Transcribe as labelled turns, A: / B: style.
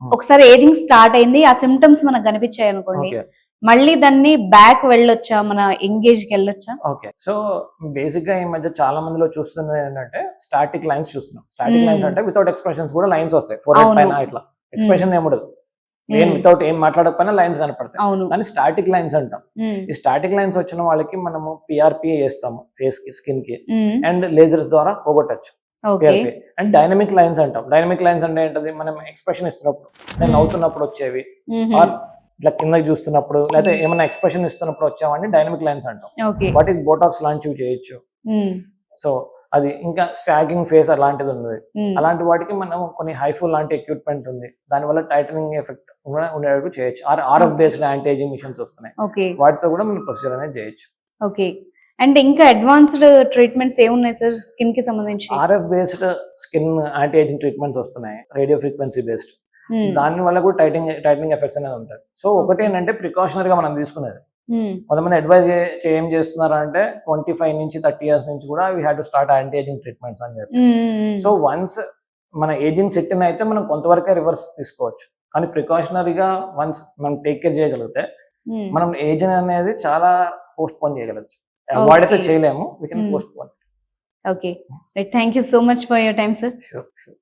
A: ఒకసారి ageing start అయింది, ఆ సిమ్టమ్స్ మనకు కనిపించాయి అనుకోండి, మళ్ళీ దాన్ని బ్యాక్ వెళ్ళొచ్చా, మన ఎంగేజ్ కి వెళ్ళొచ్చా?
B: ఓకే, సో బేసిక్ గా ఈ మధ్య చాలా మందిలో చూస్తున్నది ఏంటంటే స్టాటిక్ లైన్స్ చూస్తున్నాం. స్టాటిక్ లైన్స్ అంటే వితౌట్ ఎక్స్ప్రెషన్స్ కూడా లైన్స్ వస్తాయి, ఫోర్ హెడ్ పైన ఇట్లా ఎక్స్ప్రెషన్ ఏముండదు, ఏం వితౌట్ ఏం మాట్లాడకపోయినా లైన్స్ కనపడతాయి, కానీ స్టాటిక్ లైన్స్ అంటాం. ఈ స్టాటిక్ లైన్స్ వచ్చిన వాళ్ళకి మనము పిఆర్పి చేస్తాము ఫేస్ కి, స్కిన్ కి, అండ్ లేజర్స్ ద్వారా పోగొట్టచ్చు. అండ్ డైనమిక్ లైన్స్ అంటాం. డైనమిక్ లైన్స్ అంటే ఏంటది, మనం ఎక్స్ప్రెషన్ ఇస్తున్నప్పుడు, నేను నవ్వుతున్నప్పుడు వచ్చేవి, ఆర్ ఇట్లా కిందకి చూస్తున్నప్పుడు, లేకపోతే ఏమైనా ఎక్స్ప్రెషన్ ఇస్తున్నప్పుడు వచ్చేవాడిని డైనమిక్ లైన్స్ అంటాం. వాటికి బోటాక్స్ లాంటివి చేయొచ్చు. సో అది ఇంకా సాగింగ్ ఫేస్ అలాంటిది ఉంది, అలాంటి వాటికి మనం కొన్ని హైఫుల్ లాంటి ఎక్విప్మెంట్ ఉంది, దానివల్ల టైటనింగ్ ఎఫెక్ట్ ఉండేటట్టు చేయొచ్చు. RF based anti ageing machines వస్తున్నాయి, వాటితో కూడా మనం ప్రొసీజర్ అనేది చేయొచ్చు.
A: ఓకే, అండ్ ఇంకా అడ్వాన్స్డ్ ట్రీట్మెంట్స్ ఏమున్నాయి సార్ స్కిన్ కి సంబంధించి?
B: RF based skin anti ageing treatments వస్తున్నాయి, రేడియో ఫ్రీక్వెన్సీ బేస్డ్. దాని వల్ల కూడా టైటనింగ్ ఎఫెక్ట్స్ అనేది ఉంటాయి. సో ఒకటి ఏంటంటే ప్రికాషనరీ గా మనం తీసుకునేది. కొంతమంది అడ్వైజ్ ఏం చేస్తున్నారు అంటే 25 నుంచి 30 ఇయర్స్ నుంచి కూడా we have to start anti ageing treatments అని చెప్పి. సో వన్స్ మన ఏజింగ్ సెట్ అయితే మనం కొంతవరకే రివర్స్ తీసుకోవచ్చు, కానీ ప్రికాషనరీగా వన్స్ మనం టేక్ కేర్ చేయగలిగితే మనం ఏజ్ అనేది చాలా పోస్ట్ పోన్ చేయగలచ్చు. అవాయిడ్ అయితే చేయలేము, we can post phone.
A: Okay, thank you so much for your time sir.
B: Sure.